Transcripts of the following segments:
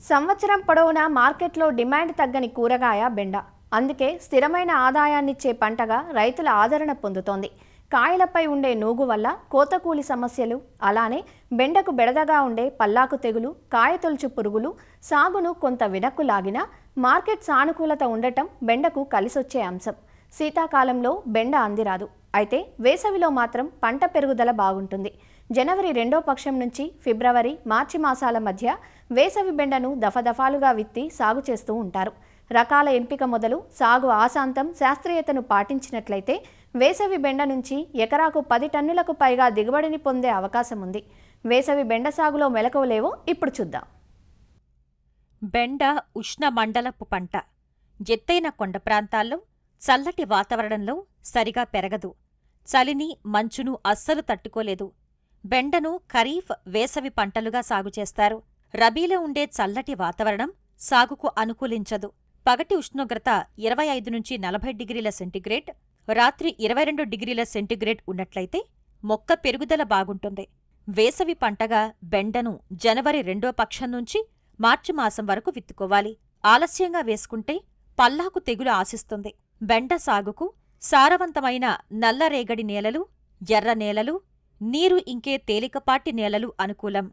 సంవత్సరం పొడవునా మార్కెట్లో డిమాండ్ తగ్గని కూరగాయ బెండ. అందుకే స్థిరమైన ఆదాయాన్నిచ్చే పంటగా రైతుల ఆదరణ పొందుతోంది. కాయలపై ఉండే నూగు వల్ల కోతకూలి సమస్యలు, అలానే బెండకు బెడదగా ఉండే పల్లాకు తెగులు, కాయతొలుచు పురుగులు సాగును కొంత వెనక్కు లాగినా మార్కెట్ సానుకూలత ఉండటం బెండకు కలిసొచ్చే అంశం. శీతాకాలంలో బెండ అందిరాదు. అయితే వేసవిలో మాత్రం పంట పెరుగుదల బాగుంటుంది. జనవరి 2వ పక్షం నుంచి ఫిబ్రవరి, మార్చి మాసాల మధ్య వేసవి బెండను దఫదఫాలుగా విత్తి సాగు చేస్తూ ఉంటారు. రకాల ఎంపిక మొదలు సాగు ఆశాంతం శాస్త్రీయతను పాటించినట్లయితే వేసవి బెండ నుంచి ఎకరాకు 10 టన్నులకు పైగా దిగుబడిని పొందే అవకాశం ఉంది. వేసవి బెండ సాగులో మెలకువలేవో ఇప్పుడు చూద్దాం. బెండ ఉష్ణ మండలపు పంట. ఎత్తైన కొండ ప్రాంతాల్లో చల్లటి వాతావరణంలో సరిగా పెరగదు. చలిని, మంచును అస్సలు తట్టుకోలేదు. బెండను ఖరీఫ్, వేసవి పంటలుగా సాగుచేస్తారు. రబీలో ఉండే చల్లటి వాతావరణం సాగుకు అనుకూలించదు. పగటి ఉష్ణోగ్రత 25 నుంచి 40 డిగ్రీల సెంటీగ్రేడ్, రాత్రి 22 డిగ్రీల సెంటీగ్రేడ్ ఉన్నట్లయితే మొక్క పెరుగుదల బాగుంటుంది. వేసవి పంటగా బెండను జనవరి 2వ పక్షం నుంచి మార్చి మాసం వరకు విత్తుకోవాలి. ఆలస్యంగా వేసుకుంటే పల్లాకు తెగులు ఆశిస్తుంది. బెండ సాగుకు సారవంతమైన నల్లరేగడి నేలలు, ఎర్ర నేలలు, నీరు ఇంకే తేలికపాటి నేలలు అనుకూలం.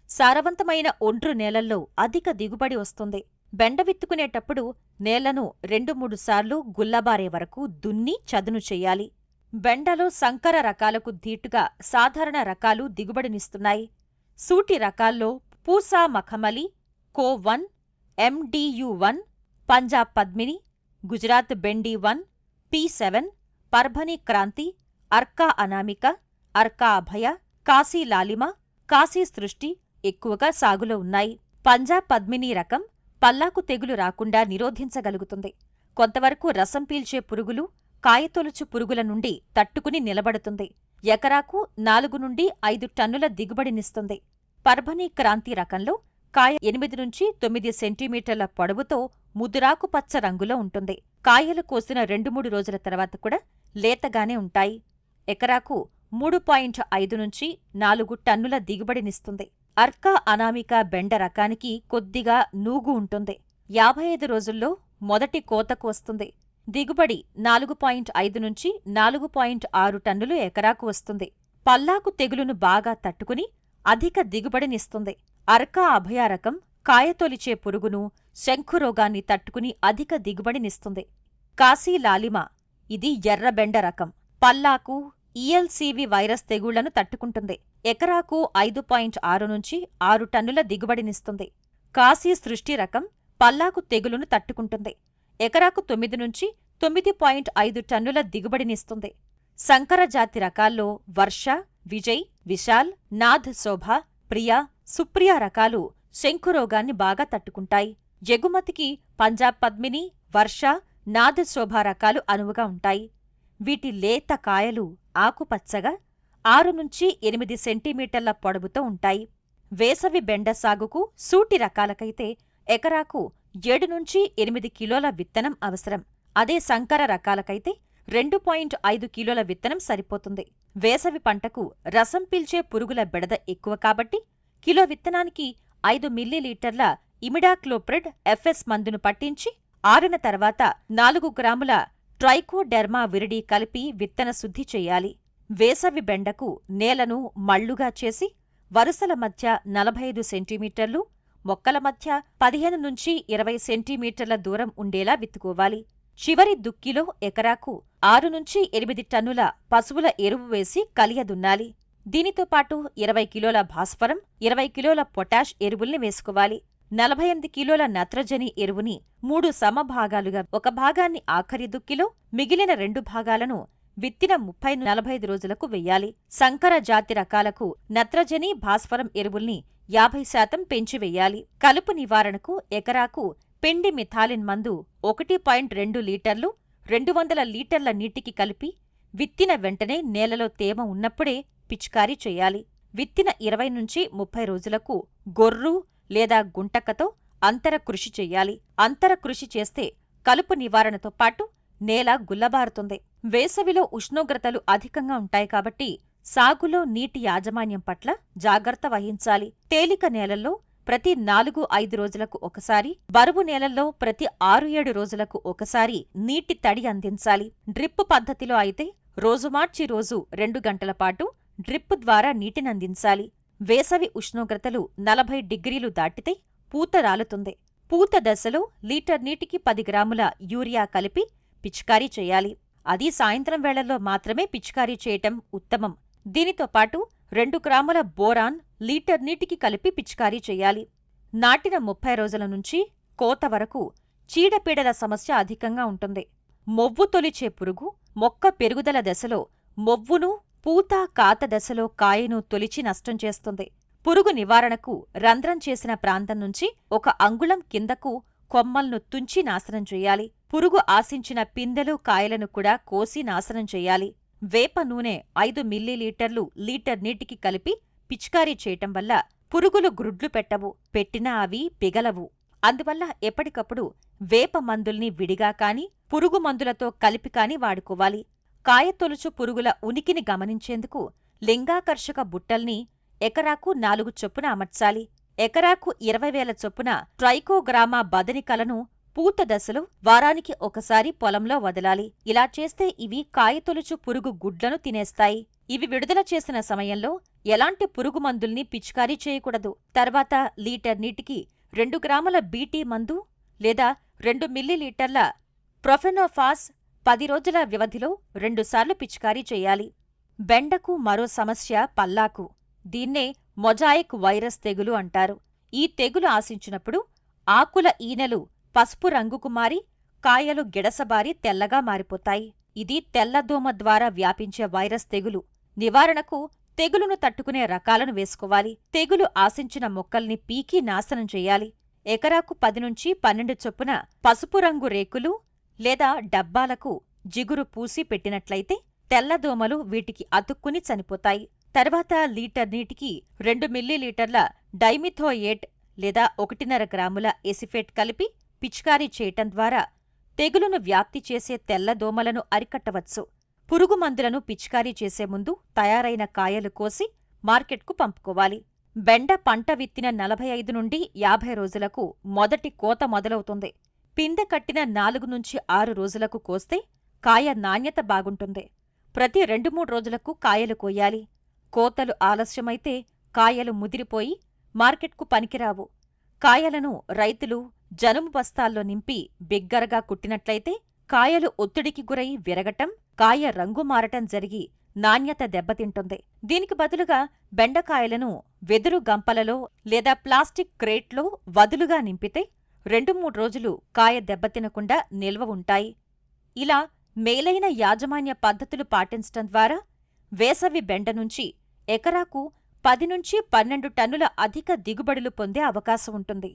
సారవంతమైన ఒండ్రు నేలల్లో అధిక దిగుబడి వస్తుంది. బెండ విత్తుకునేటప్పుడు నేలను 2-3 సార్లు గుల్లబారే వరకు దున్ని చదును చెయ్యాలి. బెండలో సంకర రకాలకు ధీటుగా సాధారణ రకాలు దిగుబడినిస్తున్నాయి. సూటి రకాల్లో పూసా మఖమలి, కో-1, MDU-1, పంజాబ్ పద్మిని, గుజరాత్ బెండి-1, P7, పర్భని క్రాంతి, అర్కా అనామిక, అర్కా అభయ, కాశీ లాలిమ, కాశీ సృష్టి ఎక్కువగా సాగులో ఉన్నాయి. పంజాబ్ పద్మిని రకం పల్లాకు తెగులు రాకుండా నిరోధించగలుగుతుంది. కొంతవరకు రసం పీల్చే పురుగులు, కాయతొలుచు పురుగుల నుండి తట్టుకుని నిలబడుతుంది. ఎకరాకు 4 నుండి 5 టన్నుల దిగుబడినిస్తుంది. పర్భని క్రాంతి రకంలో కాయ 8 నుంచి 9 సెంటీమీటర్ల పొడవుతో ముదురాకుపచ్చ రంగులో ఉంటుంది. కాయలు కోసిన 2-3 రోజుల తర్వాత కూడా లేతగానే ఉంటాయి. ఎకరాకు 3.5 నుంచి 4 టన్నుల దిగుబడినిస్తుంది. అర్కా అనామిక బెండ రకానికి కొద్దిగా నూగు ఉంటుంది. 55 రోజుల్లో మొదటి కోతకు వస్తుంది. దిగుబడి 4.5 నుంచి 4.6 టన్నులు ఎకరాకు వస్తుంది. పల్లాకు తెగులును బాగా తట్టుకుని అధిక దిగుబడినిస్తుంది. అర్కా అభయ రకం కాయతొలిచే పురుగును, శంఖురోగాన్ని తట్టుకుని అధిక దిగుబడినిస్తుంది. కాశీ లాలిమ ఇది ఎర్రబెండ రకం. పల్లాకు, ELCV వైరస్ తెగుళ్లను తట్టుకుంటుంది. ఎకరాకు 5.6 నుంచి 6 టన్నుల దిగుబడినిస్తుంది. కాశీ సృష్టి రకం పల్లాకు తెగులును తట్టుకుంటుంది. ఎకరాకు 9 నుంచి 9.5 టన్నుల దిగుబడినిస్తుంది. సంకర జాతి రకాల్లో వర్ష, విజయ్, విశాల్, నాథ్ శోభ, ప్రియా, సుప్రియ రకాలు శంఖురోగాన్ని బాగా తట్టుకుంటాయి. ఎగుమతికి పంజాబ్ పద్మిని, వర్ష, నాథ్ శోభ రకాలు అనువుగా ఉంటాయి. వీటి లేత కాయలు ఆకుపచ్చగా 6 నుంచి 8 సెంటీమీటర్ల పొడవుతో ఉంటాయి. వేసవి బెండ సాగుకు సూటి రకాలకైతే ఎకరాకు 7 నుంచి 8 కిలోల విత్తనం అవసరం. అదే సంకర రకాలకైతే 2.5 కిలోల విత్తనం సరిపోతుంది. వేసవి పంటకు రసం పీల్చే పురుగుల బెడద ఎక్కువ కాబట్టి కిలో విత్తనానికి 5 మిల్లీలీటర్ల ఇమిడాక్లోప్రిడ్ FS మందును పట్టించి ఆరిన తర్వాత 4 గ్రాముల ట్రైకోడెర్మా విరిడి కలిపి విత్తన శుద్ధి చెయ్యాలి. వేసవి బెండకు నేలను మళ్లుగా చేసి వరుసల మధ్య 45 సెంటీమీటర్లు, మొక్కల మధ్య 15 నుంచి 20 సెంటీమీటర్ల దూరం ఉండేలా విత్తుకోవాలి. చివరి దుక్కిలో ఎకరాకు 6 నుంచి 8 టన్నుల పశువుల ఎరువు వేసి కలియదున్నాలి. దీనితో పాటు 20 కిలోల భాస్వరం, 20 కిలోల పొటాష్ ఎరువుల్ని వేసుకోవాలి. 48 కిలోల నత్రజని ఎరువుని 3 సమభాగాలుగా, ఒక భాగాన్ని ఆఖరి దుక్కిలో, మిగిలిన 2 భాగాలను విత్తిన 30-45 రోజులకు వెయ్యాలి. సంకర జాతి రకాలకు నత్రజని, భాస్వరం ఎరువుల్ని 50% పెంచి వెయ్యాలి. కలుపు నివారణకు ఎకరాకు పిండి మిథాలిన్ మందు 1.2 లీటర్లు 200 లీటర్ల నీటికి కలిపి విత్తిన వెంటనే నేలలో తేమ ఉన్నప్పుడే పిచికారీ చెయ్యాలి. విత్తిన 20 నుంచి 30 రోజులకు గొర్రు లేదా గుంటకతో అంతర కృషి చెయ్యాలి. అంతర కృషి చేస్తే కలుపు నివారణతో పాటు నేల గుల్లబారుతుంది. వేసవిలో ఉష్ణోగ్రతలు అధికంగా ఉంటాయి కాబట్టి సాగులో నీటి యాజమాన్యం పట్ల జాగ్రత్త వహించాలి. తేలిక నేలల్లో ప్రతి 4-5 రోజులకు ఒకసారి, బరువు నేలల్లో ప్రతి 6-7 రోజులకు ఒకసారి నీటి తడి అందించాలి. డ్రిప్ పద్ధతిలో అయితే రోజు మార్చి రోజు 2 గంటల పాటు డ్రిప్ ద్వారా నీటినందించాలి. వేసవి ఉష్ణోగ్రతలు 40 డిగ్రీలు దాటితే పూత రాలుతుంది. పూత దశలో లీటర్ నీటికి 10 గ్రాముల యూరియా కలిపి పిచికారీ చేయాలి. అది సాయంత్రం వేళల్లో మాత్రమే పిచికారీ చేయటం ఉత్తమం. దీనితో పాటు 2 గ్రాముల బోరాన్ లీటర్ నీటికి కలిపి పిచికారీ చేయాలి. నాటిన 30 రోజుల నుంచి కోత వరకు చీడపీడల సమస్య అధికంగా ఉంటుంది. మొవ్వు తొలిచే పురుగు మొక్క పెరుగుదల దశలో మొవ్వును, పూత కాత దశలో కాయను తొలిచి నష్టం చేస్తుంది. పురుగు నివారణకు రంధ్రం చేసిన ప్రాంతం నుంచి 1 అంగుళం కిందకు కొమ్మల్ను తుంచి నాశనం చెయ్యాలి. పురుగు ఆశించిన పిందెలు, కాయలను కూడా కోసి నాశనం చెయ్యాలి. వేప నూనె 5 మిల్లీలీటర్లు లీటర్ నీటికి కలిపి పిచికారీ చేయటం వల్ల పురుగులు గ్రుడ్లు పెట్టవు, పెట్టినా అవి పిగలవు. అందువల్ల ఎప్పటికప్పుడు వేప మందుల్ని విడిగా కాని, పురుగు మందులతో కలిపి కాని వాడుకోవాలి. కాయతొలుచు పురుగుల ఉనికిని గమనించేందుకు లింగాకర్షక బుట్టల్ని ఎకరాకు 4 చొప్పున అమర్చాలి. ఎకరాకు 20,000 చొప్పున ట్రైకోగ్రామా బదనికలను పూత దశలో వారానికి ఒకసారి పొలంలో వదలాలి. ఇలా చేస్తే ఇవి కాయతొలుచు పురుగు గుడ్లను తినేస్తాయి. ఇవి విడుదల చేసిన సమయంలో ఎలాంటి పురుగు మందుల్ని పిచికారీ చేయకూడదు. తర్వాత లీటర్ నీటికి 2 గ్రాముల బీటీ మందు లేదా 2 మిల్లీలీటర్ల ప్రొఫెనోఫాస్ 10 రోజుల వ్యవధిలో 2 సార్లు పిచికారీ చేయాలి. బెండకు మరో సమస్య పల్లాకు. దీన్నే మొజాయిక్ వైరస్ తెగులు అంటారు. ఈ తెగులు ఆశించినప్పుడు ఆకుల ఈనెలు పసుపు రంగుకు మారి, కాయలు గిడసబారి తెల్లగా మారిపోతాయి. ఇది తెల్లదోమ ద్వారా వ్యాపించే వైరస్ తెగులు. నివారణకు తెగులును తట్టుకునే రకాలను వేసుకోవాలి. తెగులు ఆశించిన మొక్కల్ని పీకి నాశనం చెయ్యాలి. ఎకరాకు 10-12 చొప్పున పసుపు రంగు రేకులు లేదా డబ్బాలకు జిగురు పూసి పెట్టినట్లయితే తెల్లదోమలు వీటికి అతుక్కుని చనిపోతాయి. తర్వాత లీటర్ నీటికి 2 మిల్లీలీటర్ల డైమిథోయేట్ లేదా 1.5 గ్రాముల ఎసిఫేట్ కలిపి పిచికారీ చేయటం ద్వారా తెగులును వ్యాప్తి చేసే తెల్లదోమలను అరికట్టవచ్చు. పురుగు మందులను పిచికారీ చేసే ముందు తయారైన కాయలు కోసి మార్కెట్కు పంపుకోవాలి. బెండ పంట విత్తిన 45 నుండి 50 రోజులకు మొదటి కోత మొదలవుతుంది. పిందె కట్టిన 4-6 రోజులకు కోస్తే కాయ నాణ్యత బాగుంటుంది. ప్రతి 2-3 రోజులకు కాయలు కోయాలి. కోతలు ఆలస్యమైతే కాయలు ముదిరిపోయి మార్కెట్కు పనికిరావు. కాయలను రైతులు జనుము బస్తాల్లో నింపి బిగ్గరగా కుట్టినట్లయితే కాయలు ఒత్తిడికి గురై విరగటం, కాయ రంగు మారటం జరిగి నాణ్యత దెబ్బతింటుంది. దీనికి బదులుగా బెండకాయలను వెదురు గంపలలో లేదా ప్లాస్టిక్ క్రేట్లో వదులుగా నింపితే 2-3 రోజులు కాయ దెబ్బతినకుండా నిల్వ ఉంటాయి. ఇలా మేలైన యాజమాన్య పద్ధతులు పాటించటం ద్వారా వేసవి బెండ నుంచి ఎకరాకు 10-12 టన్నుల అధిక దిగుబడులు పొందే అవకాశం ఉంటుంది.